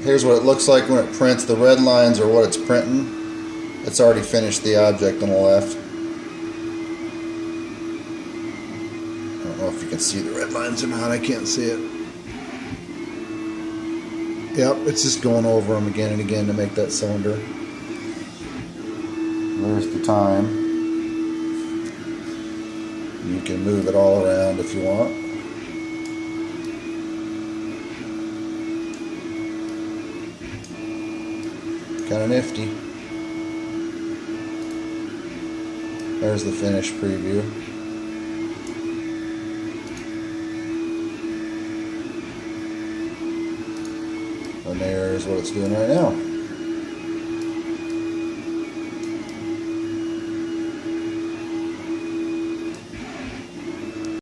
Here's what it looks like when it prints. The red lines are what it's printing. It's already finished the object on the left. I don't know if you can see the red lines or not. I can't see it. Yep, it's just going over them again and again to make that cylinder. There's the time. You can move it all around if you want. Kind of nifty. There's the finished preview. And there's what it's doing right now.